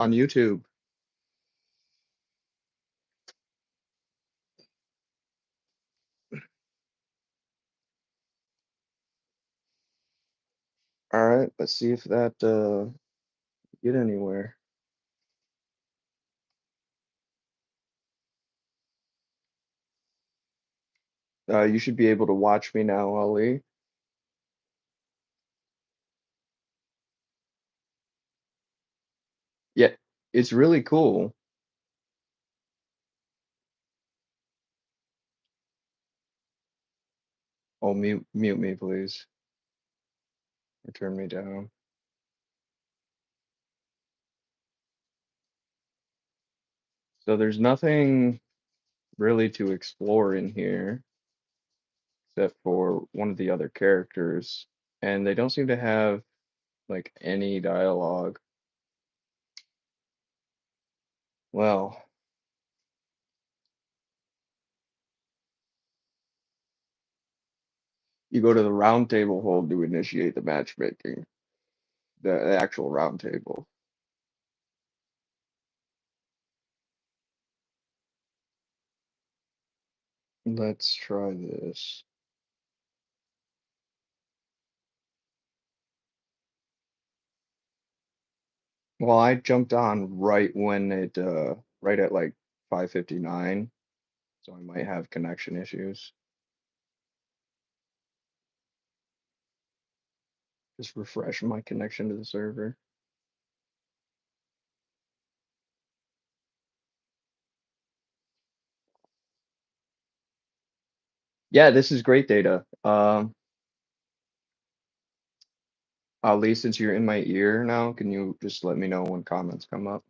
On YouTube. All right, let's see if that get anywhere. You should be able to watch me now, Ali. Yeah, it's really cool. Oh, mute me, please, or turn me down. So there's nothing really to explore in here except for one of the other characters, and they don't seem to have like any dialogue. Well, you go to the round table hold to initiate the matchmaking, the actual round table. Let's try this. Well, I jumped on right when right at like 5:59, so I might have connection issues. Just refresh my connection to the server. Yeah, this is great data. Ali, since you're in my ear now, can you just let me know when comments come up?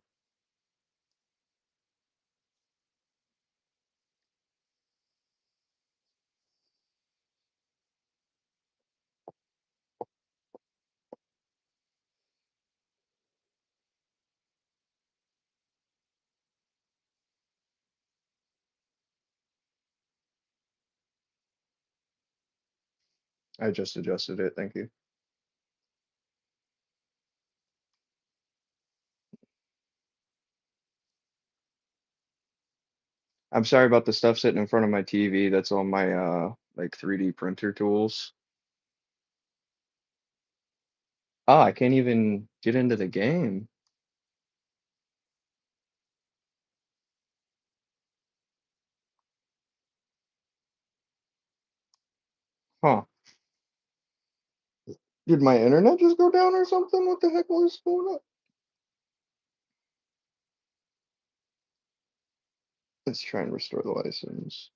I just adjusted it, thank you. I'm sorry about the stuff sitting in front of my TV. That's all my like 3D printer tools. Oh, I can't even get into the game. Huh. Did my internet just go down or something? What the heck was going on? Let's try and restore the license.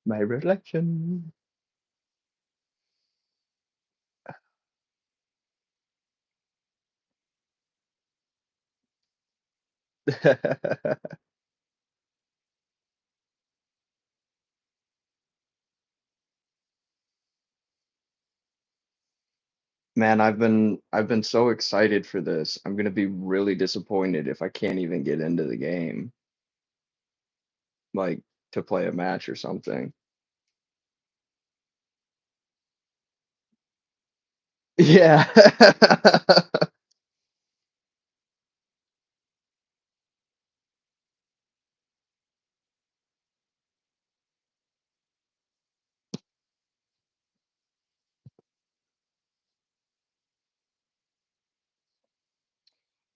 My reflection. Man, I've been so excited for this. I'm gonna be really disappointed if I can't even get into the game, like to play a match or something. Yeah.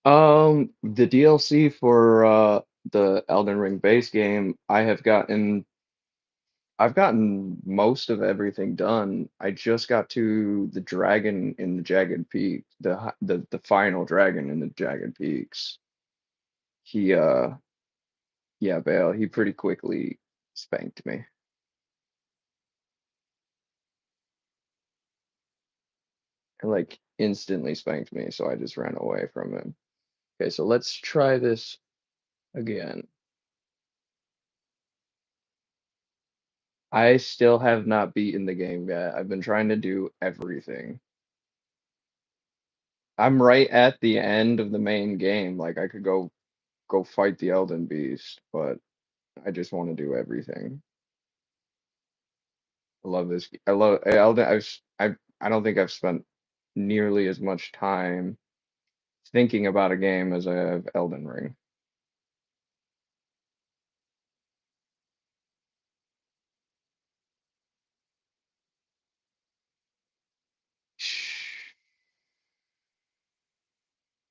The DLC for the Elden Ring base game, I've gotten most of everything done. I just got to the dragon in the Jagged Peak, the final dragon in the Jagged Peaks. He yeah, Bale, he pretty quickly spanked me. And like instantly spanked me, so I just ran away from him. Okay, so let's try this again. I still have not beaten the game yet. I've been trying to do everything. I'm right at the end of the main game. Like I could go fight the Elden Beast, but I just want to do everything. I love this. I love Elden. I don't think I've spent nearly as much time thinking about a game as I have Elden Ring.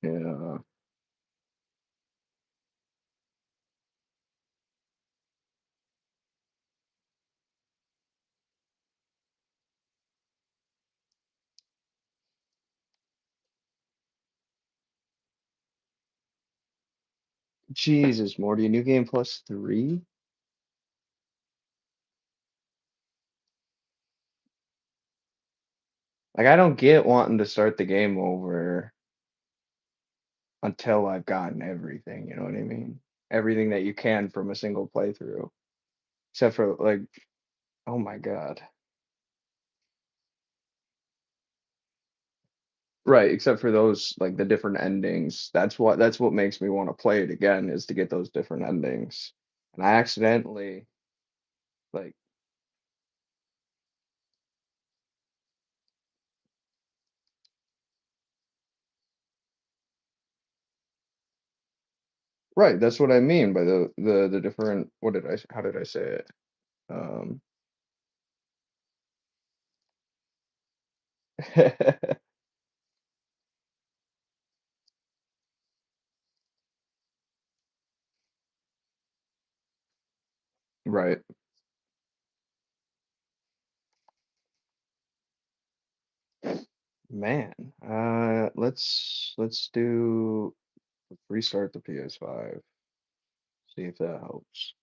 Yeah. Jesus, Morty, New Game Plus 3? Like I don't get wanting to start the game over until I've gotten everything, you know what I mean? Everything that you can from a single playthrough. Except for like, oh my God. Right, except for those like the different endings. That's what makes me want to play it again is to get those different endings. And I accidentally like right, that's what I mean by the different what did I how did I say it? Um right. Man, let's do restart the PS5. See if that helps.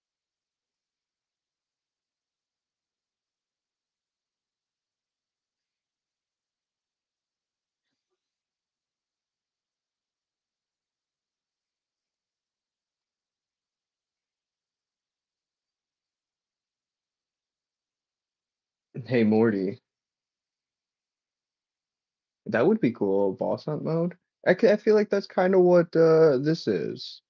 Hey Morty, that would be cool, boss hunt mode. I feel like that's kind of what this is.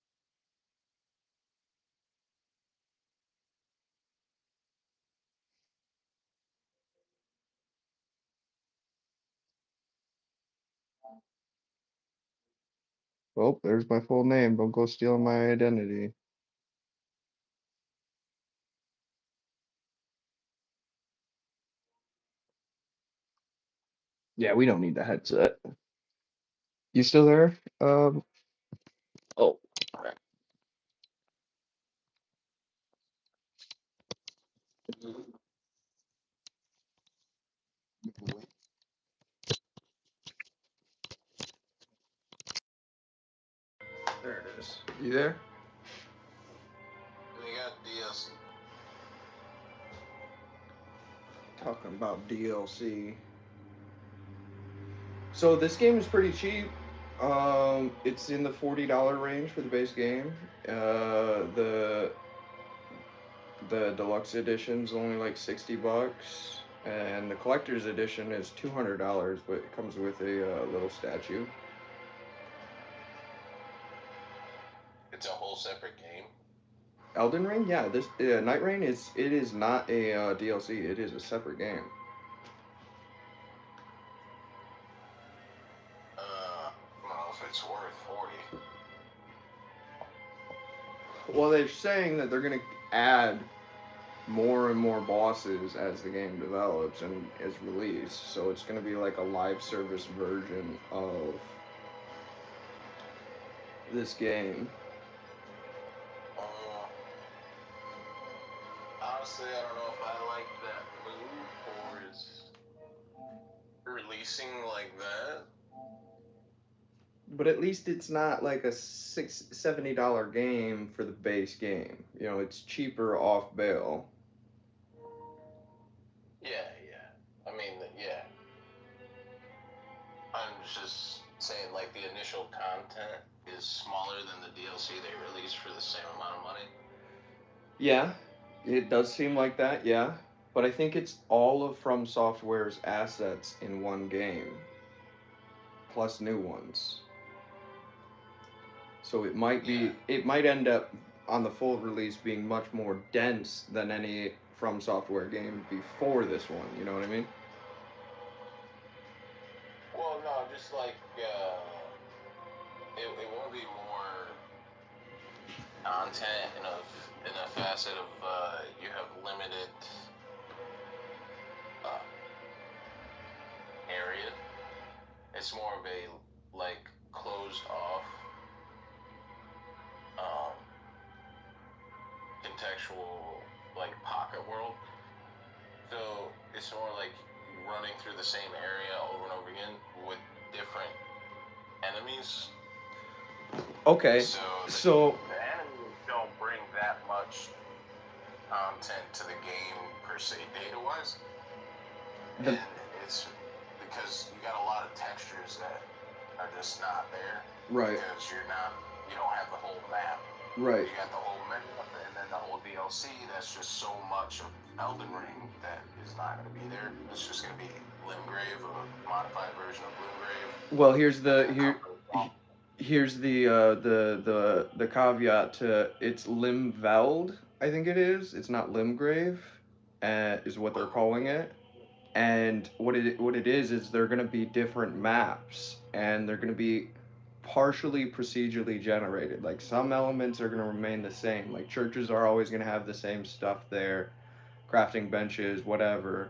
Oh, there's my full name. Don't go stealing my identity. Yeah, we don't need the headset. You still there? Oh, there it is. You there? We got DLC. Talking about DLC. So this game is pretty cheap. It's in the $40 range for the base game. The deluxe edition's only like $60, and the collector's edition is $200, but it comes with a little statue. It's a whole separate game. Elden Ring, yeah, this Night Rain is not a DLC. It is a separate game. I don't know if it's worth 40. Well, they're saying that they're gonna add more and more bosses as the game develops and is released. So it's gonna be like a live service version of this game. Uh, Honestly, I don't know if I like that move or is releasing like that. But at least it's not like a $70 game for the base game. You know, it's cheaper off bail. Yeah, yeah. I mean, yeah. I'm just saying, like, the initial content is smaller than the DLC they released for the same amount of money. Yeah, it does seem like that, yeah. But I think it's all of From Software's assets in one game. plus new ones. So Yeah. it might end up on the full release being much more dense than any From Software game before this one. You know what I mean? Well, no, just like it won't be more content in a facet of you have limited uh, area. It's more of a like closed off um, contextual like pocket world. So it's more like running through the same area over and over again with different enemies. Okay, So so the enemies don't bring that much content to the game per se data wise, the and it's because you got a lot of textures that are just not there right, because you don't have the whole map. right. You got the whole map and then the whole DLC. That's just so much of Elden Ring that is not going to be there. It's just going to be Limgrave, a modified version of Limgrave, Well, and then a couple of here's the caveat to it's Limveld, I think it is. It's not Limgrave, is what they're calling it. And what it is they're going to be different maps, and they're going to be partially procedurally generated. Like some elements are going to remain the same. Like churches are always going to have the same stuff there, crafting benches, whatever.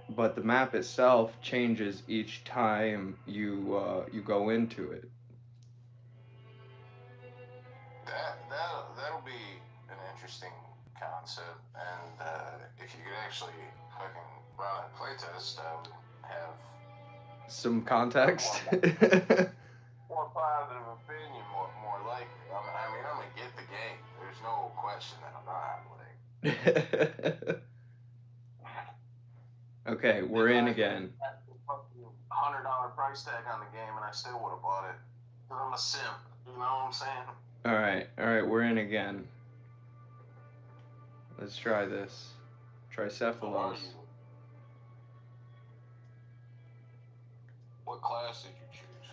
But the map itself changes each time you go into it. that'll be an interesting concept, and if you could actually fucking run a playtest, I would have Some a context. more positive opinion, more likely. I mean, I'm gonna get the game. There's no question that I'm not like. Okay, If we're in I could again. have a fucking $100 price tag on the game, and I still would have bought it. Cause I'm a simp. You know what I'm saying? All right, we're in again. Let's try this. What are Tricephalos. you? What class did you choose?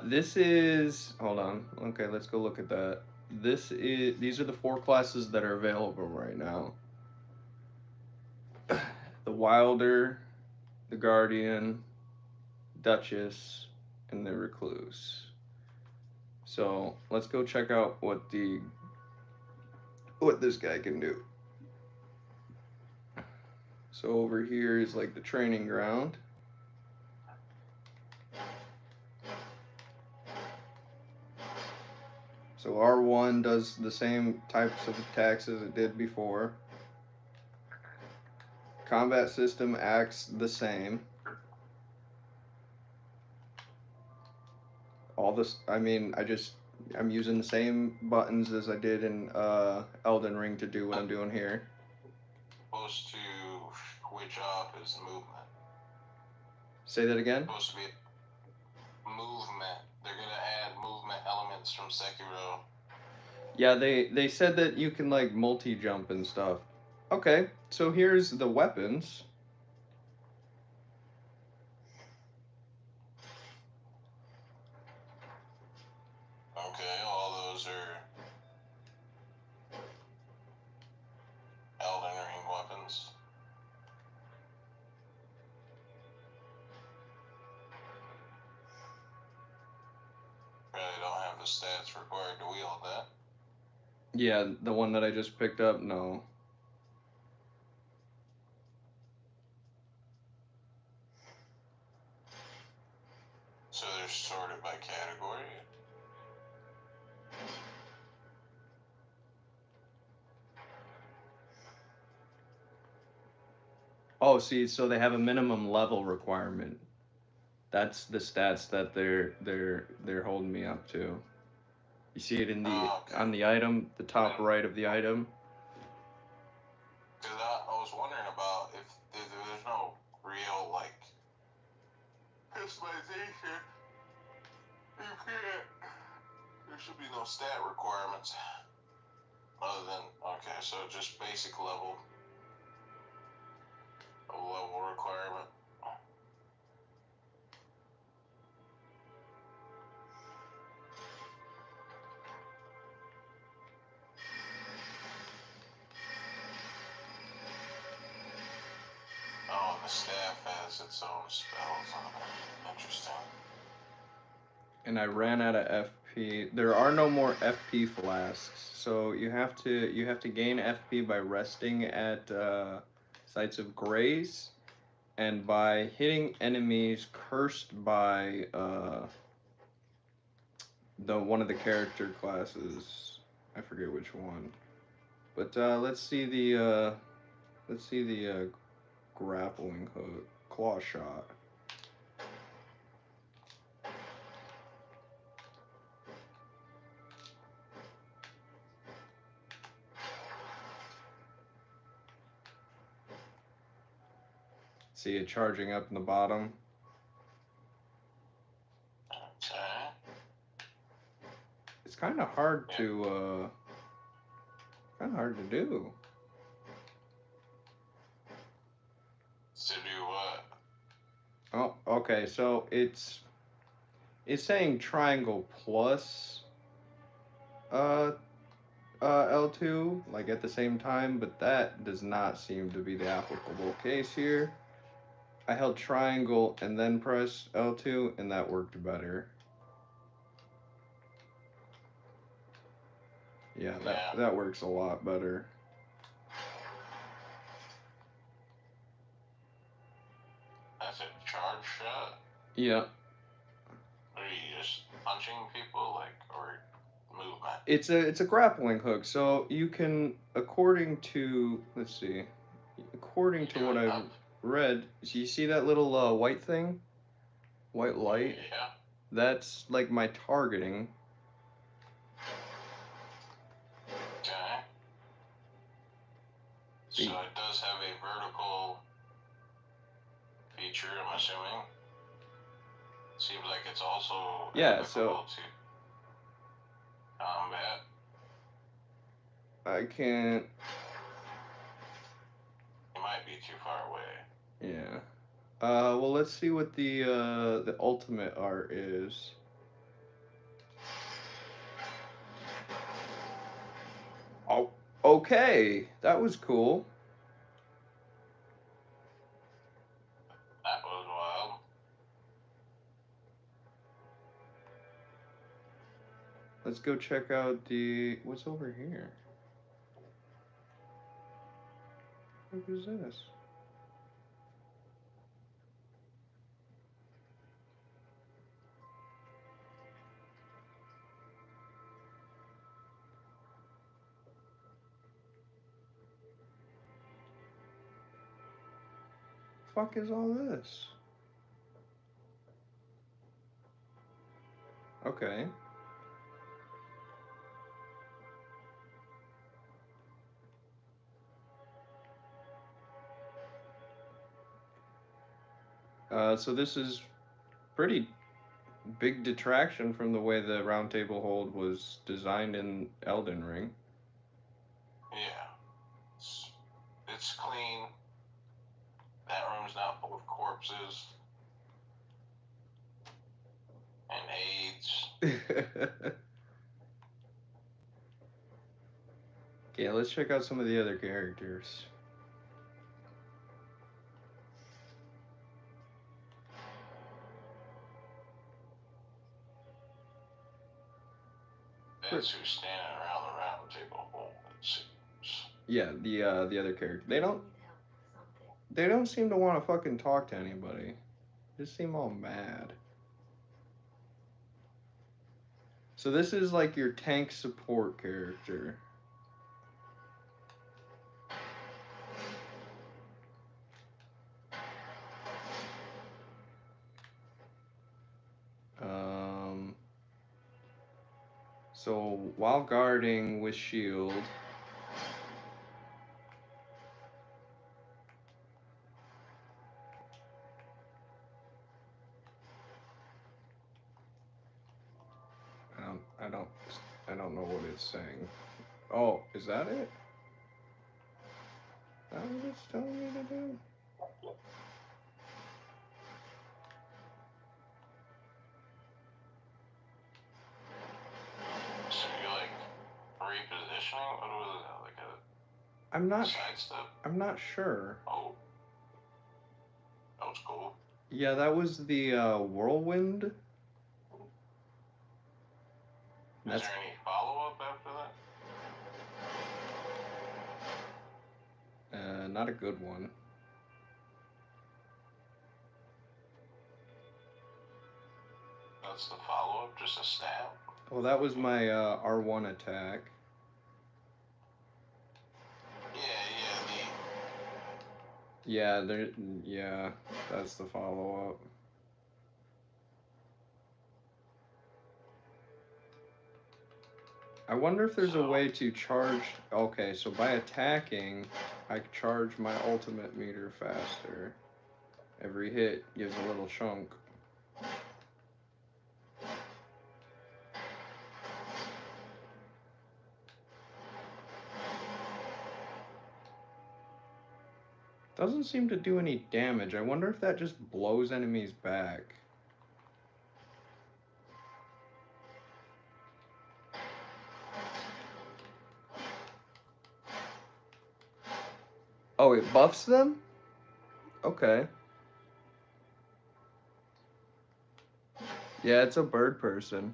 This is. Hold on. Okay, let's go look at that. These are the four classes that are available right now. The Wilder, the Guardian, Duchess, and the Recluse. So let's go check out what this guy can do. So over here is like the training ground. So R1 does the same types of attacks as it did before. Combat system acts the same. All this, I mean, I'm using the same buttons as I did in Elden Ring to do what I'm doing here. Supposed to switch off his movement. Say that again. Supposed to be movement. They're gonna add movement elements from Sekiro. Yeah, they said that you can like multi jump and stuff. Okay, so here's the weapons. Okay, all those are Elden Ring weapons. Probably don't have the stats required to wield that. Yeah, the one that I just picked up. No. So they're sorted by category. Oh, see, so they have a minimum level requirement. That's the stats that they're holding me up to. You see it in the Oh, okay. on the item, the top Because right of the item. I was wondering about if there's no real like customization. You can't. There should be no stat requirements other than okay, so just basic level requirement. has its own spells on it. Interesting. And I ran out of FP. There are no more FP flasks, so you have to gain FP by resting at sites of grace and by hitting enemies cursed by the one of the character classes. I forget which one. But let's see the grappling hook claw shot. See it charging up in the bottom. Okay. It's kind of hard to do. To do what? Oh, okay. So it's saying triangle plus uh L2 like at the same time, but that does not seem to be the applicable case here. I held triangle and then pressed L2 and that worked better. Yeah, that Yeah. that works a lot better. That's a charge shot? Yeah. Are you just punching people, like, or movement? It's a grappling hook, so you can according to let's see, according You to do what it I've up? read, so you see that little white thing, white light. Yeah. That's like my targeting. Okay. So See, it does have a vertical feature, I'm assuming. Seems like it's also yeah. So applicable to combat. I can't. You might be too far away. Yeah. Well, let's see what the ultimate art is. Oh, okay. That was cool. That was wild. Let's go check out the what's over here. What is this? Fuck is all this? Okay. So this is pretty big detraction from the way the round table hold was designed in Elden Ring. Yeah. It's clean. That room's not full of corpses and AIDS. Yeah, let's check out some of the other characters. That's who's standing around the round table hole, it seems. Yeah, the other character. They don't seem to want to fucking talk to anybody. They just seem all mad. So this is like your tank support character. Um so while guarding with shield, I don't I don't I don't know what it's saying. Oh, is that it? That what it's telling me to do? So you like repositioning? What was it? Like I'm a not sidestep? I'm not sure. Oh. That was cool. Yeah, that was the whirlwind. Is That's there any follow up after that? not a good one. That's the follow up, just a stab. Well, that was my R1 attack. Yeah, Yeah, there. Yeah, that's the follow up. I wonder if there's a So way to charge. Okay, so by attacking, I charge my ultimate meter faster. Every hit gives a little chunk. Doesn't seem to do any damage. I wonder if that just blows enemies back. Oh, it buffs them? Okay. Yeah, it's a bird person.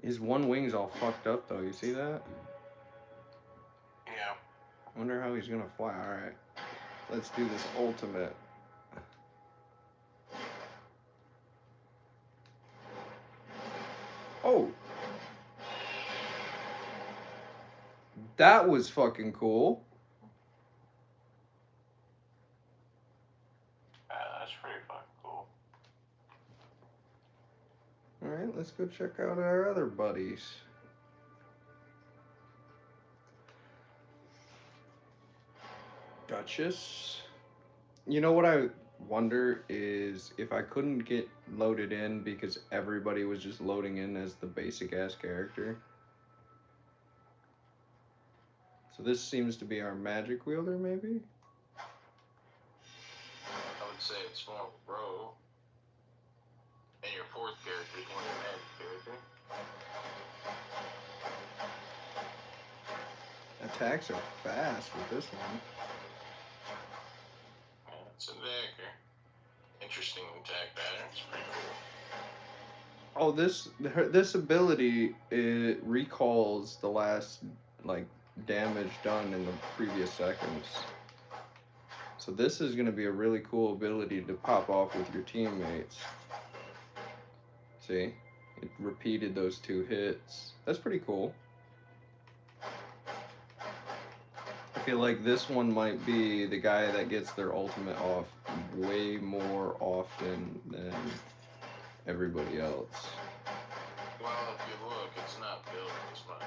His one wing's all fucked up though, you see that? yeah. Wonder how he's gonna fly. Alright. Let's do this ultimate. Oh! That was fucking cool. That's pretty fucking cool. Alright, let's go check out our other buddies. Duchess. You know what I wonder is if I couldn't get loaded in because everybody was just loading in as the basic ass character. So this seems to be our magic wielder, maybe? I would say it's more rogue. And your fourth character is more your magic character. Attacks are fast with this one. Yeah, it's a dagger. Interesting attack pattern. It's pretty cool. Oh, this ability, it recalls the last like damage done in the previous seconds. So this is going to be a really cool ability to pop off with your teammates. See? It repeated those 2 hits. That's pretty cool. I feel like this one might be the guy that gets their ultimate off way more often than everybody else. Well, if you look, it's not built as much.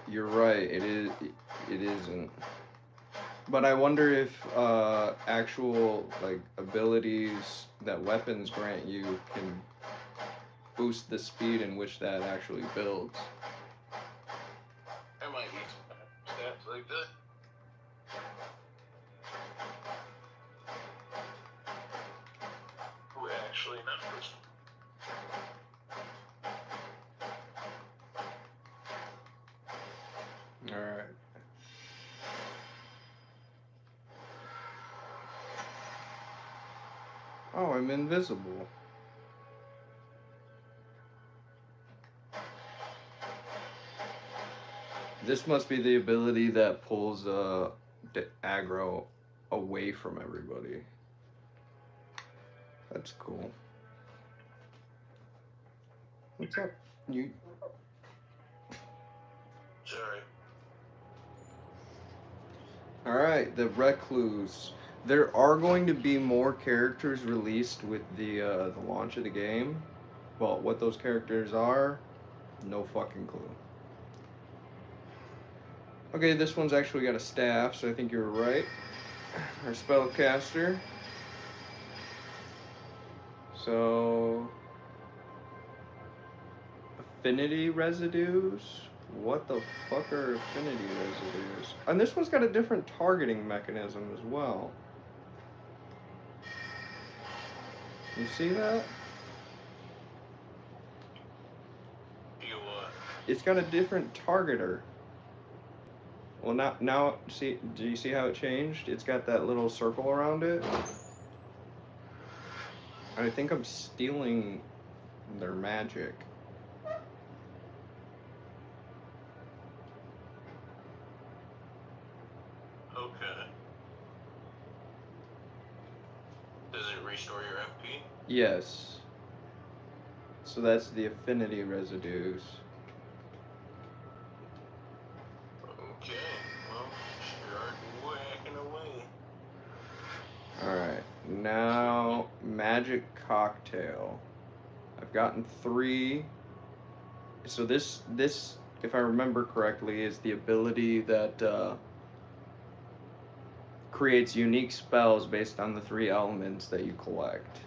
You're right. It is. It isn't. But I wonder if actual like abilities that weapons grant you can boost the speed in which that actually builds. There might be some stats like that. Who actually knows? All right. Oh, I'm invisible. This must be the ability that pulls the aggro away from everybody. That's cool. What's up? You Sorry. all right? The recluse. There are going to be more characters released with the launch of the game. Well, what those characters are, no fucking clue. Okay, this one's actually got a staff, so I think you were right. Our spellcaster. So affinity residues. What the fuck are affinity residues? And this one's got a different targeting mechanism as well. You see that? You what? It's got a different targeter. Well, now, see, do you see how it changed? It's got that little circle around it. I think I'm stealing their magic. Okay. Does it restore your FP? Yes. So that's the affinity residues. Okay. Well, start whacking away. Alright. So, Now, magic cocktail. I've gotten three. So this, if I remember correctly, is the ability that creates unique spells based on the three elements that you collect.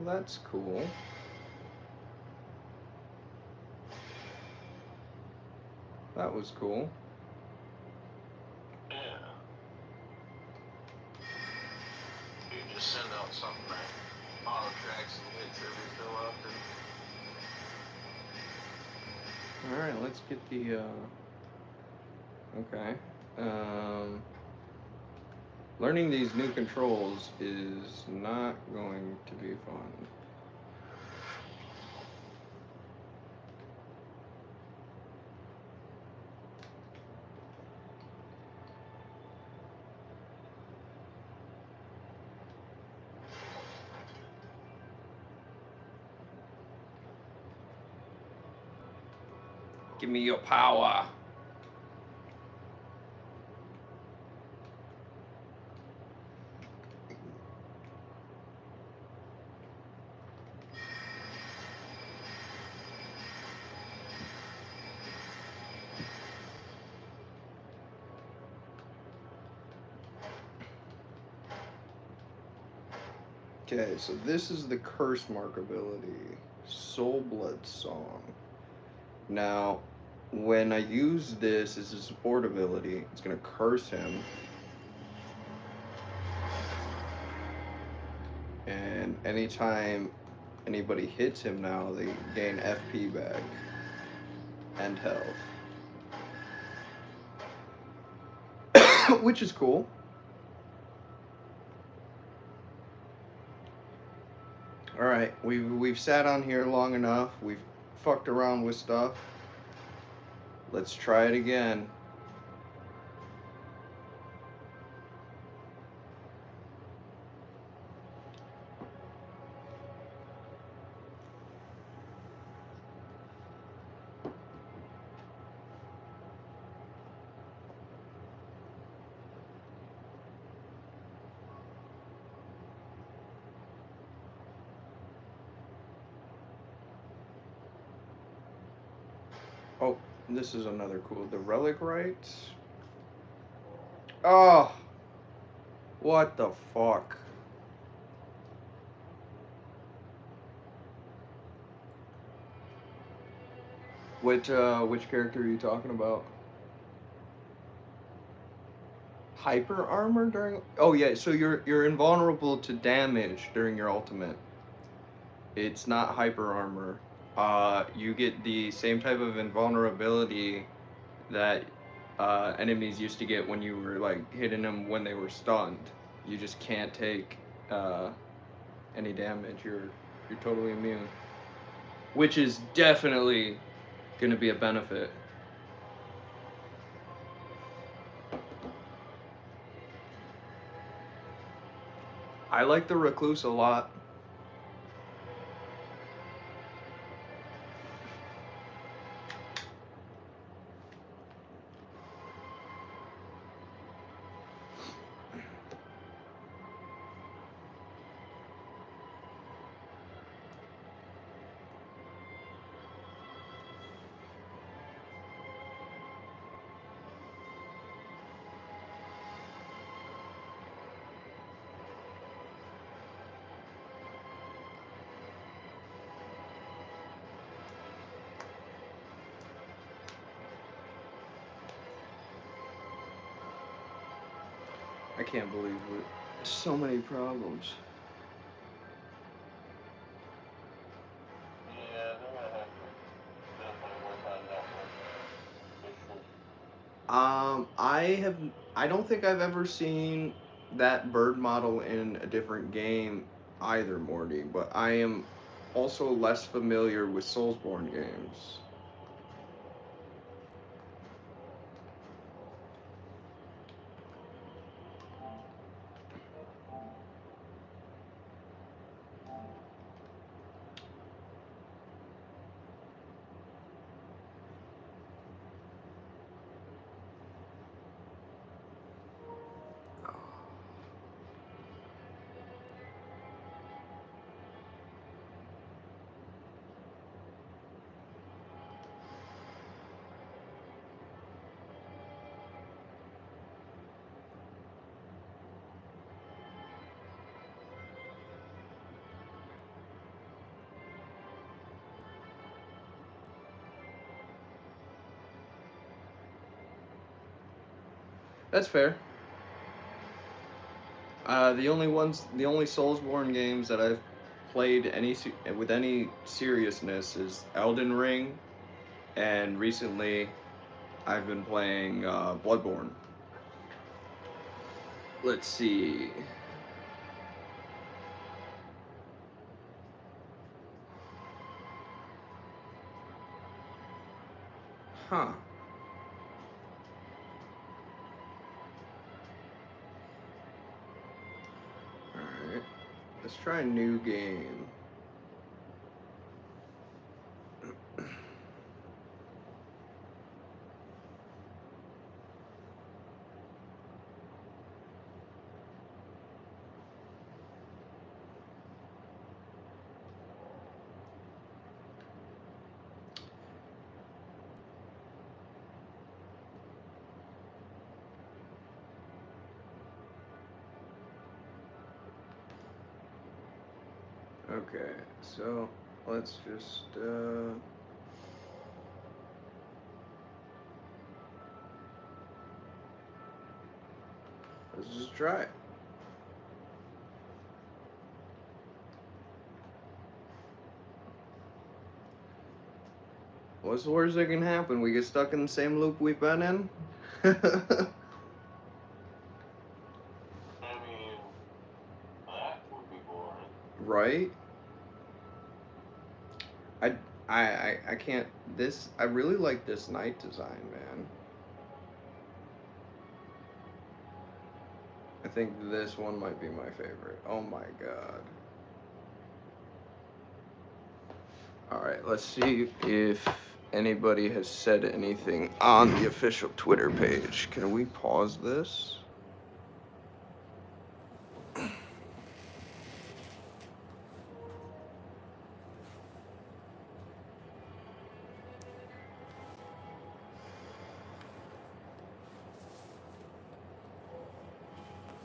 Well, that's cool. That was cool. yeah. You just send out something that auto tracks and hits every so often. Alright, let's get the okay. Um Learning these new controls is not going to be fun. Give me your power. Okay, so this is the curse mark ability. Soul Blood Song. Now, when I use this as a support ability, it's going to curse him. And anytime anybody hits him now, they gain FP back and health. Which is cool. All right, we've sat on here long enough. We've fucked around with stuff. Let's try it again. Oh, this is another cool. The relic rites. Oh, what the fuck? Which character are you talking about? Hyper armor during? Oh yeah, so you're invulnerable to damage during your ultimate. It's not hyper armor. You get the same type of invulnerability that enemies used to get when you were like hitting them when they were stunned. You just can't take uh, any damage. You're totally immune, which is definitely gonna be a benefit. I like the recluse a lot. I can't believe it. So many problems. I don't think I've ever seen that bird model in a different game either, Morty, but I am also less familiar with Soulsborne games. That's fair. The only Soulsborne games that I've played with any seriousness is Elden Ring, and recently I've been playing Bloodborne. Let's see. Huh. Alright. Let's try a new game. Okay, so let's just try it. What's the worst that can happen? We get stuck in the same loop we've been in? I mean, that would be boring. Right? I, I can't. I really like this night design, man. I think this one might be my favorite. Oh my god. Alright, let's see if anybody has said anything on the official Twitter page. Can we pause this?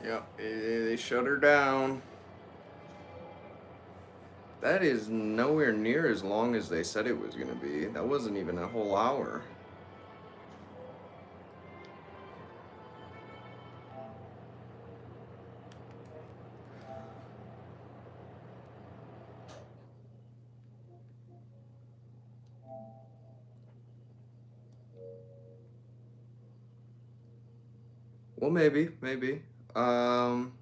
Yep, they shut her down. That is nowhere near as long as they said it was going to be. That wasn't even a whole hour. Well, maybe. Um,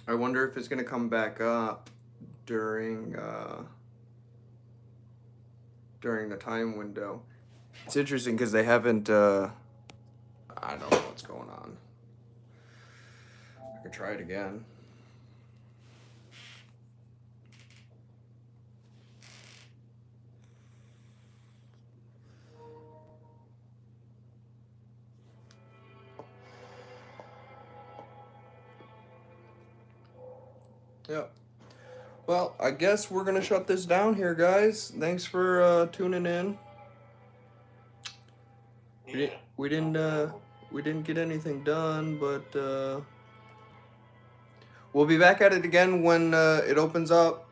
I wonder if it's going to come back up during during the time window. It's interesting because they haven't. I don't know what's going on. I could try it again. Yep. Well, I guess we're gonna shut this down here, guys. Thanks for tuning in. We Yeah. didn't we didn't we didn't get anything done, but we'll be back at it again when it opens up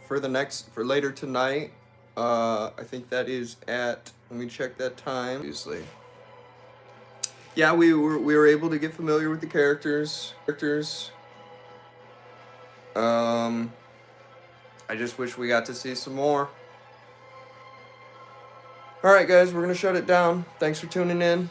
for later tonight. I think that is at, let me check that time. Obviously. Yeah, we were able to get familiar with the characters. Um, I just wish we got to see some more. All right, guys, we're gonna shut it down. Thanks for tuning in.